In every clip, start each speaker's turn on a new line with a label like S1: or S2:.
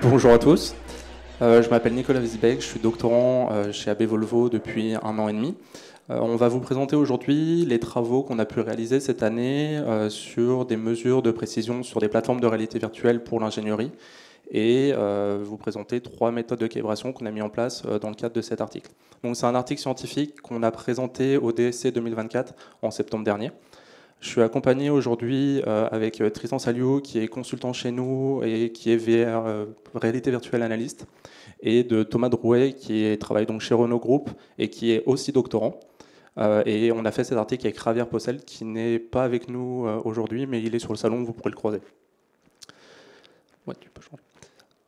S1: Bonjour à tous, je m'appelle Nicolas Wisbeck, je suis doctorant chez AB Volvo depuis 1 an et demi. On va vous présenter aujourd'hui les travaux qu'on a pu réaliser cette année sur des mesures de précision sur des plateformes de réalité virtuelle pour l'ingénierie et vous présenter 3 méthodes de calibration qu'on a mis en place dans le cadre de cet article. Donc c'est un article scientifique qu'on a présenté au DSC 2024 en septembre dernier. Je suis accompagné aujourd'hui avec Tristan Saliou, qui est consultant chez nous et qui est VR, réalité virtuelle analyste, et de Thomas Drouet, qui travaille donc chez Renault Group et qui est aussi doctorant. Et on a fait cet article avec Javier Possel, qui n'est pas avec nous aujourd'hui, mais il est sur le salon, vous pourrez le croiser. Ouais, tu peux changer.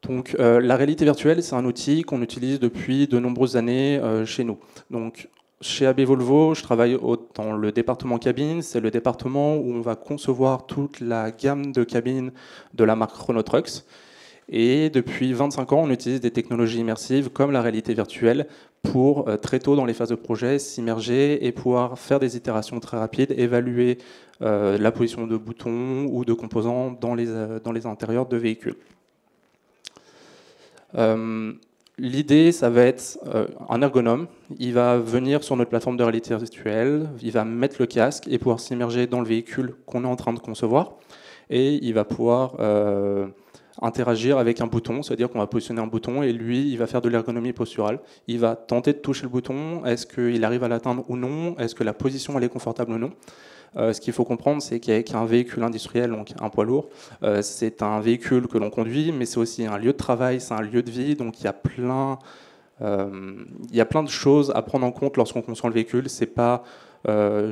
S1: Donc, la réalité virtuelle, c'est un outil qu'on utilise depuis de nombreuses années chez nous. Donc, chez AB Volvo, je travaille dans le département cabine. C'est le département où on va concevoir toute la gamme de cabines de la marque Renault Trucks. Et depuis 25 ans, on utilise des technologies immersives comme la réalité virtuelle pour, très tôt dans les phases de projet, s'immerger et pouvoir faire des itérations très rapides, évaluer la position de boutons ou de composants dans les intérieurs de véhicules. L'idée, ça va être un ergonome. Il va venir sur notre plateforme de réalité virtuelle, il va mettre le casque et pouvoir s'immerger dans le véhicule qu'on est en train de concevoir. Et il va pouvoir interagir avec un bouton, c'est-à-dire qu'on va positionner un bouton et lui, il va faire de l'ergonomie posturale. Il va tenter de toucher le bouton, est-ce qu'il arrive à l'atteindre ou non, est-ce que la position elle est confortable ou non. Ce qu'il faut comprendre, c'est qu'avec un véhicule industriel, donc un poids lourd, c'est un véhicule que l'on conduit, mais c'est aussi un lieu de travail, c'est un lieu de vie, donc il y a plein de choses à prendre en compte lorsqu'on conçoit le véhicule. C'est pas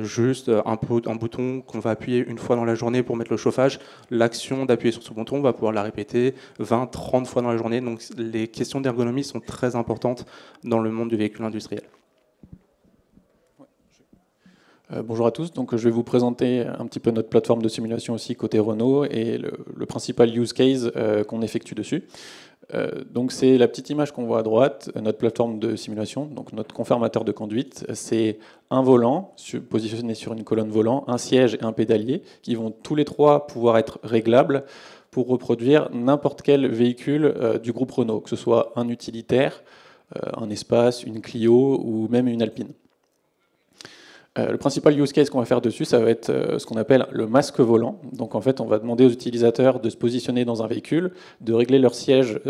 S1: juste un bouton qu'on va appuyer une fois dans la journée pour mettre le chauffage. L'action d'appuyer sur ce bouton, on va pouvoir la répéter 20, 30 fois dans la journée. Donc les questions d'ergonomie sont très importantes dans le monde du véhicule industriel.
S2: Bonjour à tous, donc je vais vous présenter un petit peu notre plateforme de simulation aussi côté Renault et le principal use case qu'on effectue dessus. Donc c'est la petite image qu'on voit à droite, notre plateforme de simulation, donc notre conformateur de conduite. C'est un volant positionné sur une colonne volant, un siège et un pédalier qui vont tous les trois pouvoir être réglables pour reproduire n'importe quel véhicule du groupe Renault, que ce soit un utilitaire, un Espace, une Clio ou même une Alpine. Le principal use case qu'on va faire dessus, ça va être ce qu'on appelle le masque volant. Donc en fait, on va demander aux utilisateurs de se positionner dans un véhicule, de régler leur siège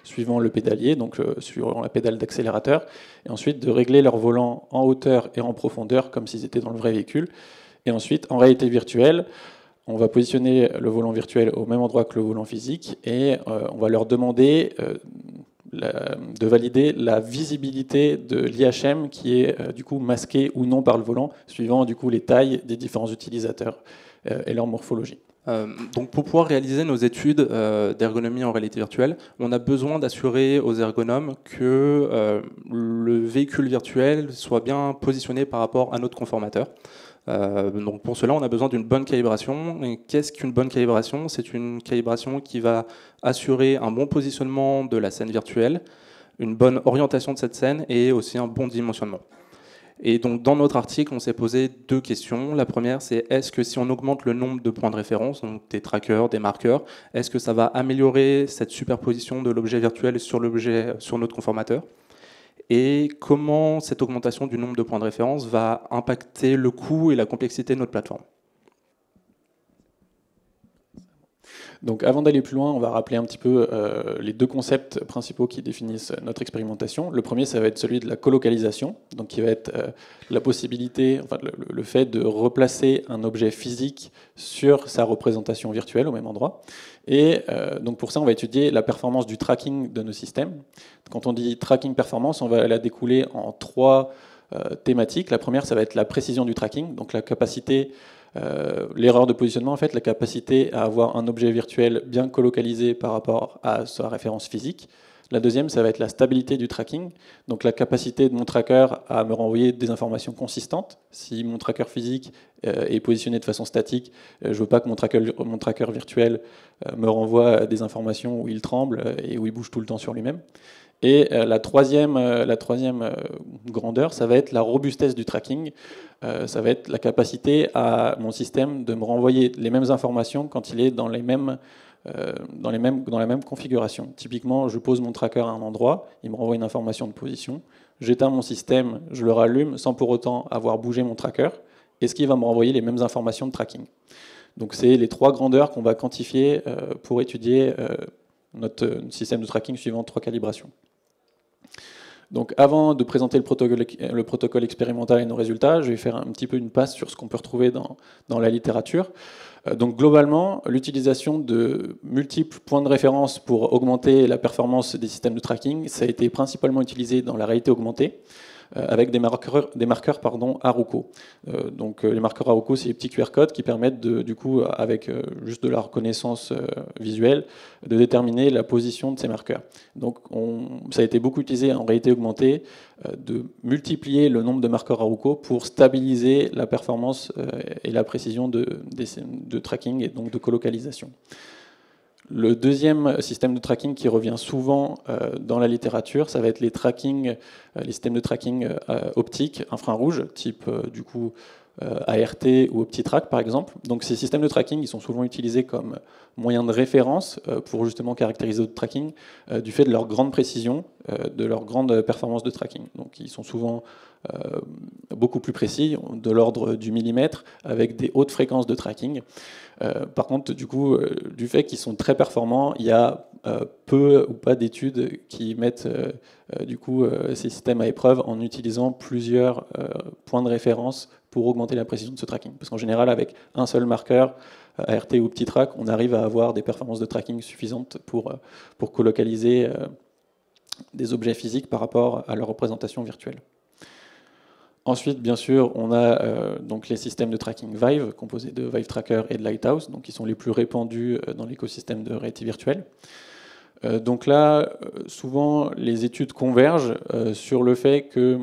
S2: suivant le pédalier, donc suivant la pédale d'accélérateur, et ensuite de régler leur volant en hauteur et en profondeur, comme s'ils étaient dans le vrai véhicule. Et ensuite, en réalité virtuelle, on va positionner le volant virtuel au même endroit que le volant physique, et on va leur demander de valider la visibilité de l'IHM qui est du coup masquée ou non par le volant, suivant du coup les tailles des différents utilisateurs et leur morphologie.
S1: Donc pour pouvoir réaliser nos études d'ergonomie en réalité virtuelle, on a besoin d'assurer aux ergonomes que le véhicule virtuel soit bien positionné par rapport à notre conformateur. Donc pour cela, on a besoin d'une bonne calibration. Et qu'est-ce qu'une bonne calibration? C'est une calibration qui va assurer un bon positionnement de la scène virtuelle, une bonne orientation de cette scène et aussi un bon dimensionnement. Et donc dans notre article, on s'est posé 2 questions. La première, c'est est-ce que si on augmente le nombre de points de référence, donc des trackers, des marqueurs, est-ce que ça va améliorer cette superposition de l'objet virtuel sur notre conformateur? Et comment cette augmentation du nombre de points de référence va impacter le coût et la complexité de notre plateforme.
S2: Donc avant d'aller plus loin, on va rappeler un petit peu les 2 concepts principaux qui définissent notre expérimentation. Le premier, ça va être celui de la colocalisation, donc qui va être la possibilité, enfin, le fait de replacer un objet physique sur sa représentation virtuelle au même endroit. Et donc pour ça, on va étudier la performance du tracking de nos systèmes. Quand on dit tracking performance, on va la découler en 3 thématiques. La première, ça va être la précision du tracking, donc la capacité, l'erreur de positionnement, en fait, la capacité à avoir un objet virtuel bien colocalisé par rapport à sa référence physique. La deuxième, ça va être la stabilité du tracking, donc la capacité de mon tracker à me renvoyer des informations consistantes. Si mon tracker physique est positionné de façon statique, je ne veux pas que mon tracker virtuel me renvoie des informations où il tremble et où il bouge tout le temps sur lui-même. Et la troisième grandeur, ça va être la robustesse du tracking. Ça va être la capacité à mon système de me renvoyer les mêmes informations quand il est dans les mêmes dans la même configuration. Typiquement, je pose mon tracker à un endroit, il me renvoie une information de position, j'éteins mon système, je le rallume sans pour autant avoir bougé mon tracker, et ce qui va me renvoyer les mêmes informations de tracking. Donc c'est les 3 grandeurs qu'on va quantifier pour étudier notre système de tracking suivant 3 calibrations. Donc avant de présenter le protocole expérimental et nos résultats, je vais faire un petit peu une passe sur ce qu'on peut retrouver dans la littérature. Donc globalement, l'utilisation de multiples points de référence pour augmenter la performance des systèmes de tracking, ça a été principalement utilisé dans la réalité augmentée, avec des marqueurs Aruco. Donc les marqueurs Aruco, c'est les petits QR codes qui permettent, du coup, avec juste de la reconnaissance visuelle, de déterminer la position de ces marqueurs. Donc ça a été beaucoup utilisé en réalité augmentée, de multiplier le nombre de marqueurs Aruco pour stabiliser la performance et la précision de tracking et donc de colocalisation. Le deuxième système de tracking qui revient souvent dans la littérature, ça va être les systèmes de tracking optiques infrarouges, type du coup ART ou OptiTrack par exemple. Donc ces systèmes de tracking, ils sont souvent utilisés comme moyen de référence pour justement caractériser le tracking du fait de leur grande précision, de leur grande performance de tracking. Donc ils sont souvent beaucoup plus précis, de l'ordre du millimètre, avec des hautes fréquences de tracking. Par contre, du coup, du fait qu'ils sont très performants, il y a peu ou pas d'études qui mettent du coup ces systèmes à épreuve en utilisant plusieurs points de référence pour augmenter la précision de ce tracking. Parce qu'en général, avec un seul marqueur, ART ou OptiTrack, on arrive à avoir des performances de tracking suffisantes pour colocaliser des objets physiques par rapport à leur représentation virtuelle. Ensuite, bien sûr, on a donc les systèmes de tracking Vive, composés de Vive Tracker et de Lighthouse, donc qui sont les plus répandus dans l'écosystème de réalité virtuelle. Donc là, souvent, les études convergent sur le fait que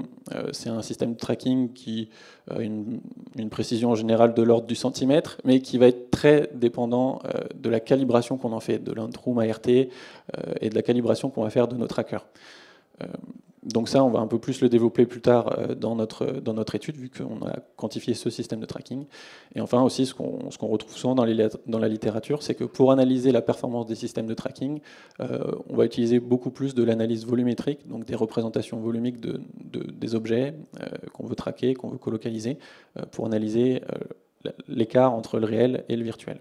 S2: c'est un système de tracking qui a une précision en général de l'ordre du centimètre, mais qui va être très dépendant de la calibration qu'on en fait, de l'Introom ART et de la calibration qu'on va faire de nos trackers. Donc ça, on va un peu plus le développer plus tard dans notre étude, vu qu'on a quantifié ce système de tracking. Et enfin aussi, ce qu'on retrouve souvent dans la littérature, c'est que pour analyser la performance des systèmes de tracking, on va utiliser beaucoup plus de l'analyse volumétrique, donc des représentations volumiques des objets qu'on veut traquer, qu'on veut colocaliser, pour analyser l'écart entre le réel et le virtuel.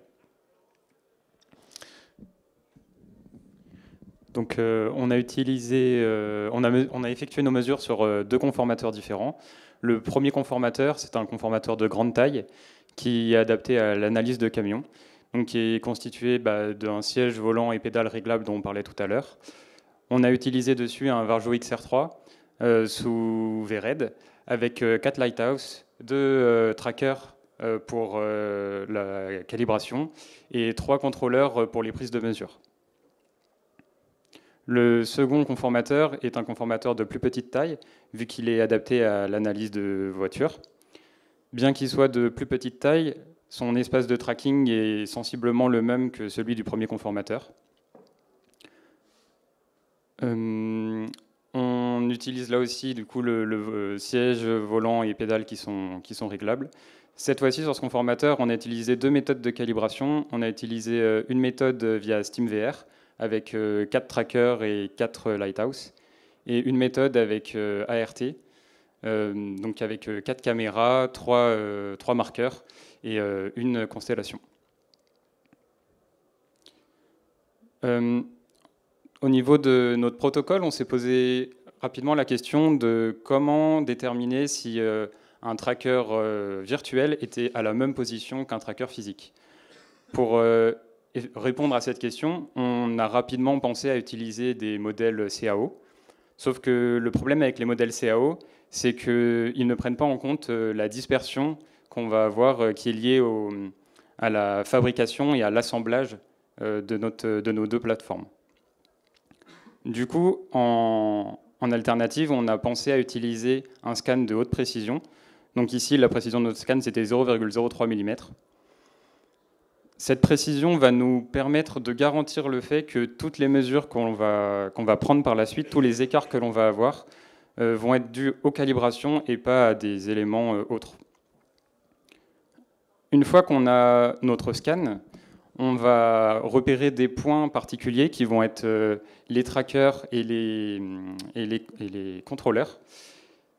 S3: Donc on a effectué nos mesures sur 2 conformateurs différents. Le premier conformateur, c'est un conformateur de grande taille qui est adapté à l'analyse de camions, donc qui est constitué d'un siège volant et pédales réglables dont on parlait tout à l'heure. On a utilisé dessus un Varjo XR3 sous VRED avec 4 Lighthouse, 2 trackers pour la calibration et 3 contrôleurs pour les prises de mesure. Le second conformateur est un conformateur de plus petite taille, vu qu'il est adapté à l'analyse de voitures. Bien qu'il soit de plus petite taille, son espace de tracking est sensiblement le même que celui du premier conformateur. On utilise là aussi du coup, le siège, volant et pédales qui sont réglables. Cette fois-ci, sur ce conformateur, on a utilisé 2 méthodes de calibration. On a utilisé une méthode via SteamVR, avec 4 trackers et 4 Lighthouse, et une méthode avec ART, donc avec 4 caméras, 3 marqueurs et une constellation. Au niveau de notre protocole, on s'est posé rapidement la question de comment déterminer si un tracker virtuel était à la même position qu'un tracker physique. Pour répondre à cette question, on a rapidement pensé à utiliser des modèles CAO. Sauf que le problème avec les modèles CAO, c'est qu'ils ne prennent pas en compte la dispersion qu'on va avoir qui est liée à la fabrication et à l'assemblage de nos 2 plateformes. Du coup, en alternative, on a pensé à utiliser un scan de haute précision. Donc ici, la précision de notre scan, c'était 0,03 mm. Cette précision va nous permettre de garantir le fait que toutes les mesures qu'on va prendre par la suite, tous les écarts que l'on va avoir, vont être dus aux calibrations et pas à des éléments autres. Une fois qu'on a notre scan, on va repérer des points particuliers qui vont être les trackers et les contrôleurs.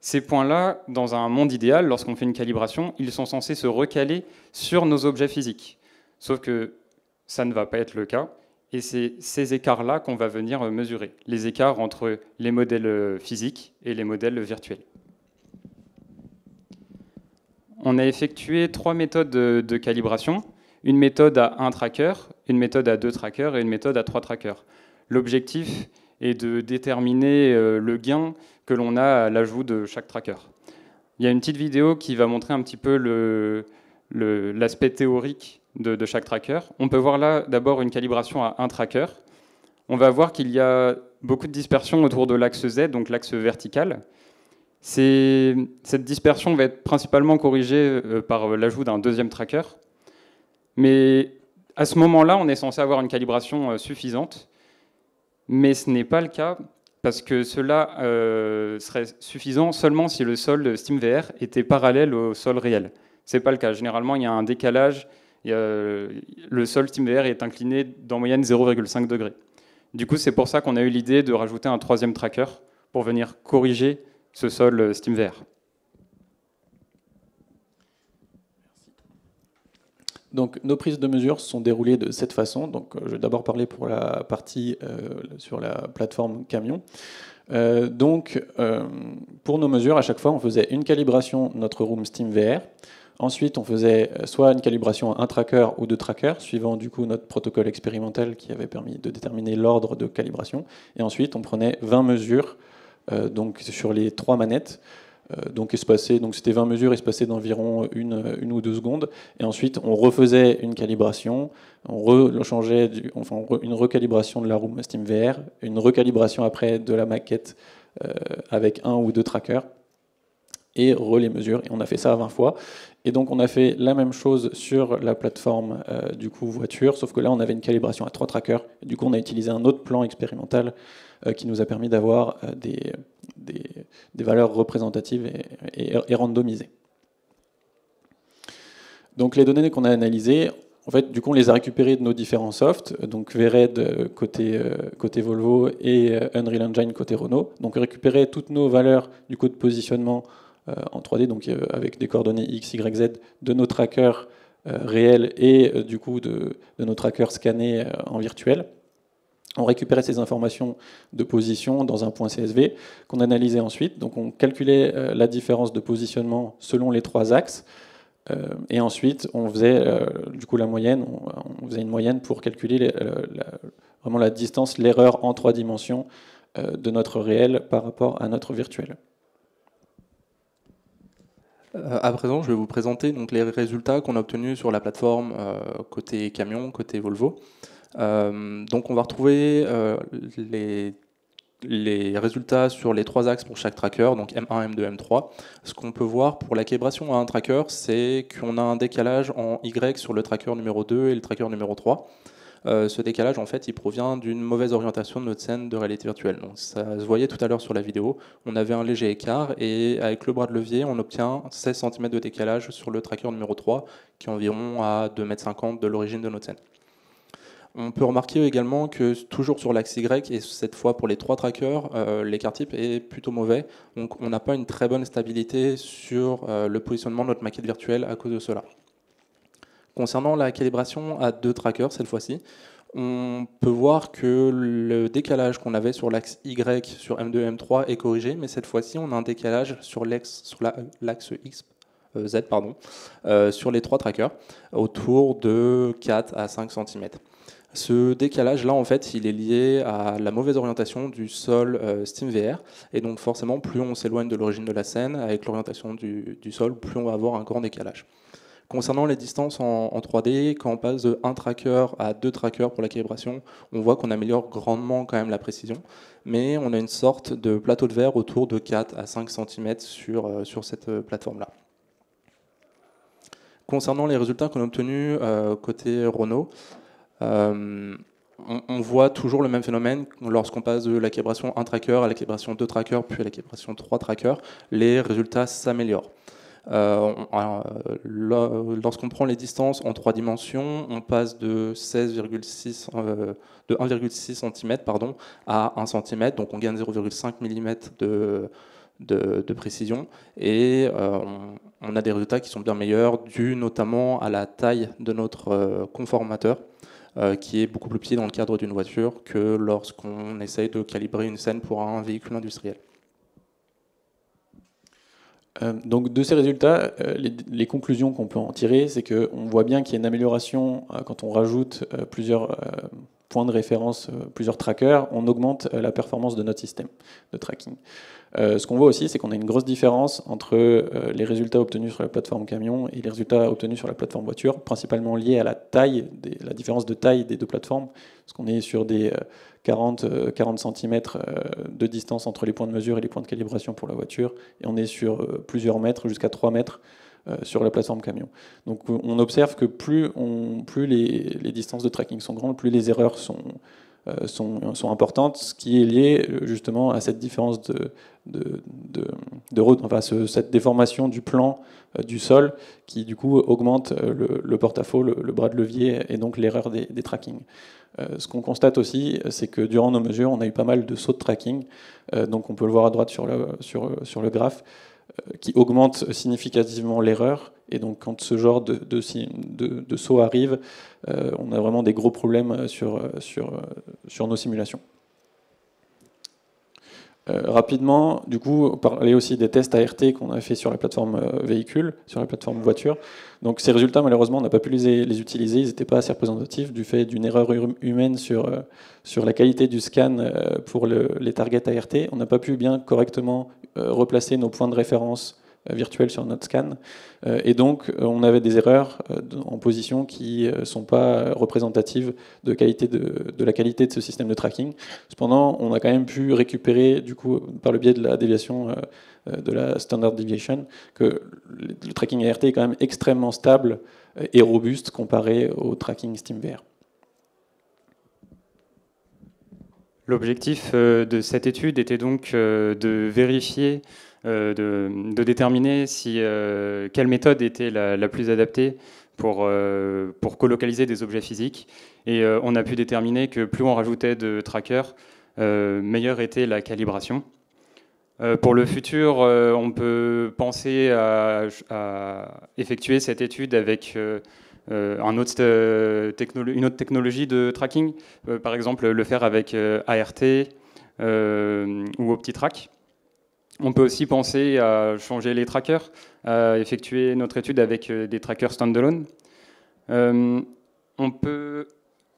S3: Ces points-là, dans un monde idéal, lorsqu'on fait une calibration, ils sont censés se recaler sur nos objets physiques. Sauf que ça ne va pas être le cas. Et c'est ces écarts-là qu'on va venir mesurer, les écarts entre les modèles physiques et les modèles virtuels. On a effectué 3 méthodes de calibration, une méthode à 1 tracker, une méthode à 2 trackers et une méthode à 3 trackers. L'objectif est de déterminer le gain que l'on a à l'ajout de chaque tracker. Il y a une petite vidéo qui va montrer un petit peu l'aspect théorique de chaque tracker. On peut voir là d'abord une calibration à 1 tracker. On va voir qu'il y a beaucoup de dispersion autour de l'axe Z, donc l'axe vertical. Cette dispersion va être principalement corrigée par l'ajout d'un deuxième tracker. Mais à ce moment-là, on est censé avoir une calibration suffisante. Mais ce n'est pas le cas, parce que cela serait suffisant seulement si le sol SteamVR était parallèle au sol réel. Ce n'est pas le cas. Généralement, il y a un décalage. Le sol SteamVR est incliné d'en moyenne 0,5 degrés. Du coup, c'est pour ça qu'on a eu l'idée de rajouter un troisième tracker pour venir corriger ce sol SteamVR.
S2: Donc, nos prises de mesure sont déroulées de cette façon. Donc, je vais d'abord parler pour la partie sur la plateforme camion. Pour nos mesures, à chaque fois, on faisait une calibration de notre room SteamVR. Ensuite, on faisait soit une calibration à 1 tracker ou 2 trackers, suivant du coup notre protocole expérimental qui avait permis de déterminer l'ordre de calibration. Et ensuite, on prenait 20 mesures donc sur les 3 manettes. Donc c'était 20 mesures espacées d'environ une ou 2 secondes. Et ensuite, on refaisait une calibration, une recalibration de la room SteamVR, une recalibration après de la maquette avec 1 ou 2 trackers, et les mesures. Et on a fait ça 20 fois. Et donc, on a fait la même chose sur la plateforme du coup voiture, sauf que là, on avait une calibration à 3 trackers. Et du coup, on a utilisé un autre plan expérimental qui nous a permis d'avoir des valeurs représentatives et randomisées. Donc, les données qu'on a analysées, en fait, du coup, on les a récupérées de nos différents softs, donc VRED côté Volvo et Unreal Engine côté Renault. Donc, récupérer toutes nos valeurs du coup de positionnement en 3D, donc avec des coordonnées X, Y, Z de nos trackers réels et du coup de nos trackers scannés en virtuel. On récupérait ces informations de position dans un point CSV qu'on analysait ensuite. Donc on calculait la différence de positionnement selon les 3 axes. Et ensuite, on faisait du coup la moyenne. On faisait une moyenne pour calculer vraiment la distance, l'erreur en 3 dimensions de notre réel par rapport à notre virtuel.
S1: À présent, je vais vous présenter donc, les résultats qu'on a obtenus sur la plateforme côté camion, côté Volvo. Donc on va retrouver les résultats sur les 3 axes pour chaque tracker, donc M1, M2, M3. Ce qu'on peut voir pour la calibration à un tracker, c'est qu'on a un décalage en Y sur le tracker numéro 2 et le tracker numéro 3. Ce décalage, en fait, il provient d'une mauvaise orientation de notre scène de réalité virtuelle. Donc, ça se voyait tout à l'heure sur la vidéo. On avait un léger écart et avec le bras de levier, on obtient 16 cm de décalage sur le tracker numéro 3, qui est environ à 2,50 m de l'origine de notre scène. On peut remarquer également que toujours sur l'axe Y, et cette fois pour les 3 trackers, l'écart type est plutôt mauvais. Donc on n'a pas une très bonne stabilité sur le positionnement de notre maquette virtuelle à cause de cela. Concernant la calibration à 2 trackers cette fois-ci, on peut voir que le décalage qu'on avait sur l'axe Y sur M2 et M3 est corrigé, mais cette fois-ci on a un décalage sur l'axe Z sur les 3 trackers autour de 4 à 5 cm. Ce décalage-là, en fait, il est lié à la mauvaise orientation du sol SteamVR. Et donc, forcément, plus on s'éloigne de l'origine de la scène, avec l'orientation du sol, plus on va avoir un grand décalage. Concernant les distances en 3D, quand on passe de 1 tracker à 2 trackers pour la calibration, on voit qu'on améliore grandement quand même la précision. Mais on a une sorte de plateau de verre autour de 4 à 5 cm sur cette plateforme-là. Concernant les résultats qu'on a obtenus côté Renault, on voit toujours le même phénomène lorsqu'on passe de la calibration 1 tracker à la calibration 2 trackers, puis à la calibration 3 trackers, les résultats s'améliorent. Lorsqu'on prend les distances en 3 dimensions, on passe de 1,6 cm à 1 cm, donc on gagne 0,5 mm de précision, et on a des résultats qui sont bien meilleurs, dus notamment à la taille de notre conformateur, qui est beaucoup plus petit dans le cadre d'une voiture que lorsqu'on essaye de calibrer une scène pour un véhicule industriel.
S2: Donc de ces résultats, les conclusions qu'on peut en tirer, c'est qu'on voit bien qu'il y a une amélioration quand on rajoute plusieurs points de référence, plusieurs trackers, on augmente la performance de notre système de tracking. Ce qu'on voit aussi, c'est qu'on a une grosse différence entre les résultats obtenus sur la plateforme camion et les résultats obtenus sur la plateforme voiture, principalement liés à la taille, la différence de taille des deux plateformes, parce qu'on est sur des 40 cm de distance entre les points de mesure et les points de calibration pour la voiture, et on est sur plusieurs mètres, jusqu'à 3 mètres sur la plateforme camion. Donc on observe que plus les distances de tracking sont grandes, plus les erreurs sont importantes, ce qui est lié justement à cette différence cette déformation du plan du sol qui du coup augmente le porte-à-faux, le bras de levier et donc l'erreur des trackings. Ce qu'on constate aussi, c'est que durant nos mesures, on a eu pas mal de sauts de tracking, donc on peut le voir à droite sur le graphe, qui augmente significativement l'erreur. Et donc quand ce genre de saut arrive, on a vraiment des gros problèmes sur nos simulations. Rapidement, du coup, parler aussi des tests ART qu'on a fait sur la plateforme véhicule, sur la plateforme voiture. Donc ces résultats, malheureusement, on n'a pas pu les utiliser, ils n'étaient pas assez représentatifs du fait d'une erreur humaine sur la qualité du scan pour les targets ART. On n'a pas pu bien correctement replacer nos points de référence virtuels sur notre scan. Et donc, on avait des erreurs en position qui ne sont pas représentatives de la qualité de ce système de tracking. Cependant, on a quand même pu récupérer, du coup, par le biais de la déviation, de la standard deviation, que le tracking ART est quand même extrêmement stable et robuste comparé au tracking SteamVR.
S3: L'objectif de cette étude était donc de vérifier, de déterminer quelle méthode était la plus adaptée pour colocaliser des objets physiques. Et on a pu déterminer que plus on rajoutait de trackers, meilleure était la calibration. Pour le futur, on peut penser à effectuer cette étude avec une autre technologie de tracking, par exemple le faire avec ART ou OptiTrack. On peut aussi penser à changer les trackers, à effectuer notre étude avec des trackers standalone. On peut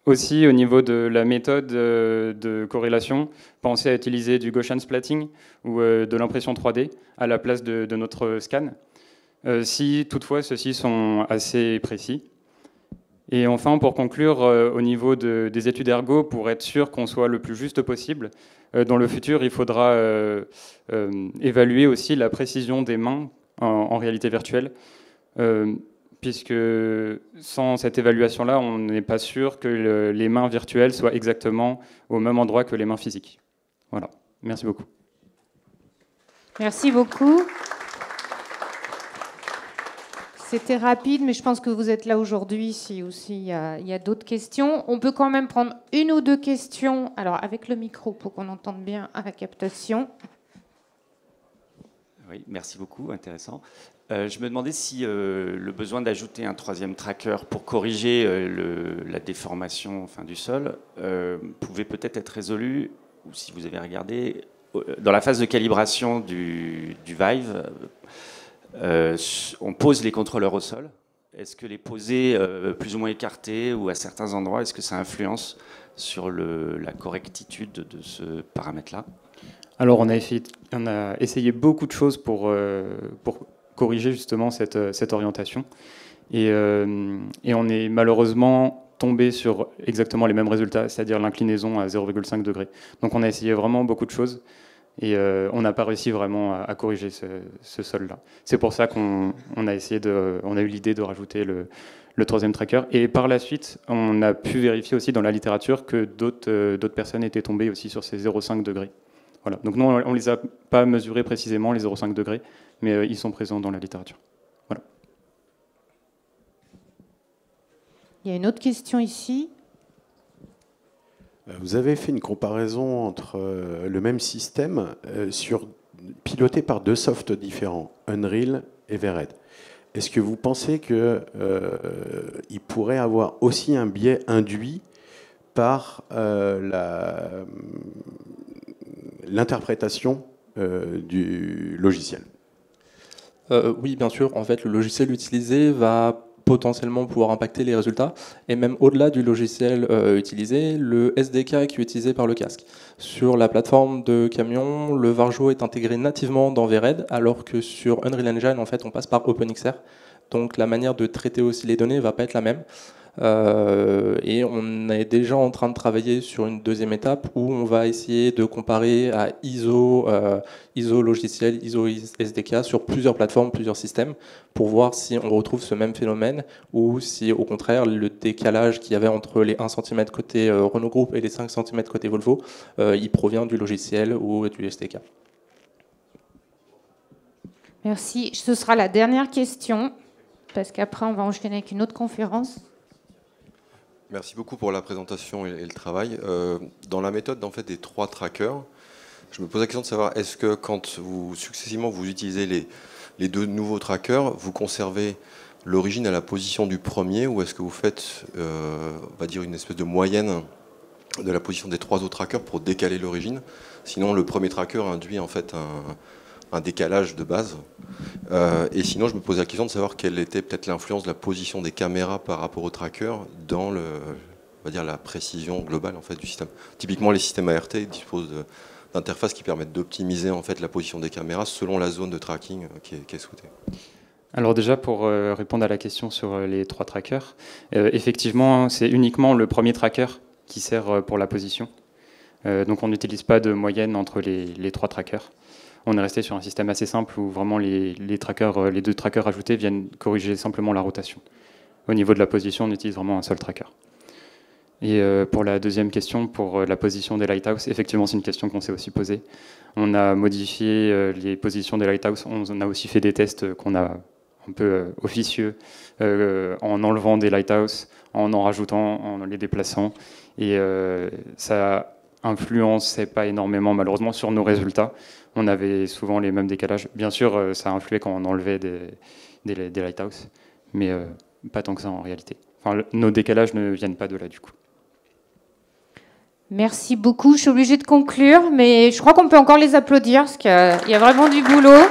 S3: aussi, au niveau de la méthode de corrélation, penser à utiliser du Gaussian splatting ou de l'impression 3D à la place de notre scan, si toutefois ceux-ci sont assez précis. Et enfin, pour conclure, au niveau des études ergo, pour être sûr qu'on soit le plus juste possible, dans le futur, il faudra évaluer aussi la précision des mains en réalité virtuelle, puisque sans cette évaluation-là, on n'est pas sûr que les mains virtuelles soient exactement au même endroit que les mains physiques. Voilà, merci beaucoup.
S4: Merci beaucoup. C'était rapide, mais je pense que vous êtes là aujourd'hui si aussi il y a d'autres questions. On peut quand même prendre une ou deux questions, alors avec le micro pour qu'on entende bien à la captation.
S5: Oui, merci beaucoup, intéressant. Je me demandais si le besoin d'ajouter un troisième tracker pour corriger la déformation du sol pouvait peut-être être résolu, ou si vous avez regardé, dans la phase de calibration du Vive. On pose les contrôleurs au sol. Est-ce que les poser plus ou moins écartés ou à certains endroits, est-ce que ça influence sur la correctitude de ce paramètre-là?
S3: Alors on a essayé beaucoup de choses pour corriger justement cette orientation. Et on est malheureusement tombé sur exactement les mêmes résultats, c'est-à-dire l'inclinaison à 0,5 degrés. Donc on a essayé vraiment beaucoup de choses. Et on n'a pas réussi vraiment à corriger ce sol-là. C'est pour ça qu'on a eu l'idée de rajouter le troisième tracker. Et par la suite, on a pu vérifier aussi dans la littérature que d'autres personnes étaient tombées aussi sur ces 0,5 degrés. Voilà. Donc nous, on ne les a pas mesurés précisément, les 0,5 degrés, mais ils sont présents dans la littérature.
S4: Il y a une autre question ici.
S6: Vous avez fait une comparaison entre le même système piloté par deux softs différents, Unreal et Vered. Est-ce que vous pensez qu'il pourrait avoir aussi un biais induit par l'interprétation du logiciel?
S1: Oui, bien sûr. En fait, le logiciel utilisé va potentiellement pouvoir impacter les résultats, et même au-delà du logiciel utilisé, le SDK qui est utilisé par le casque. Sur la plateforme de camion, le Varjo est intégré nativement dans Vered, alors que sur Unreal Engine, en fait, on passe par OpenXR. Donc la manière de traiter aussi les données ne va pas être la même. Et on est déjà en train de travailler sur une deuxième étape où on va essayer de comparer à ISO logiciel, ISO SDK sur plusieurs plateformes, plusieurs systèmes, pour voir si on retrouve ce même phénomène ou si au contraire le décalage qu'il y avait entre les 1 cm côté Renault Group et les 5 cm côté Volvo, il provient du logiciel ou du SDK.
S4: Merci. Ce sera la dernière question, parce qu'après on va enchaîner avec une autre conférence.
S7: Merci beaucoup pour la présentation et le travail. Dans la méthode en fait, des 3 trackers, je me pose la question de savoir, est-ce que quand successivement vous utilisez les 2 nouveaux trackers, vous conservez l'origine à la position du premier, ou est-ce que vous faites on va dire une espèce de moyenne de la position des 3 autres trackers pour décaler l'origine? Sinon, le premier tracker induit en fait un décalage de base. Et sinon, je me pose la question de savoir quelle était peut-être l'influence de la position des caméras par rapport au tracker dans on va dire la précision globale en fait du système. Typiquement, les systèmes ART disposent d'interfaces qui permettent d'optimiser en fait la position des caméras selon la zone de tracking qui est souhaitée.
S3: Alors déjà, pour répondre à la question sur les 3 trackers, effectivement, c'est uniquement le premier tracker qui sert pour la position. Donc on n'utilise pas de moyenne entre les 3 trackers. On est resté sur un système assez simple où vraiment les 2 trackers ajoutés viennent corriger simplement la rotation. Au niveau de la position, on utilise vraiment un seul tracker. Et pour la deuxième question, pour la position des lighthouse, effectivement c'est une question qu'on s'est aussi posée. On a modifié les positions des lighthouse, on a aussi fait des tests qu'on a un peu officieux en enlevant des lighthouse, en rajoutant, en les déplaçant. Et ça influençait pas énormément malheureusement sur nos résultats. On avait souvent les mêmes décalages. Bien sûr, ça influait quand on enlevait des lighthouse, mais pas tant que ça en réalité. Enfin, nos décalages ne viennent pas de là du coup.
S4: Merci beaucoup. Je suis obligée de conclure, mais je crois qu'on peut encore les applaudir parce qu'il y a vraiment du boulot.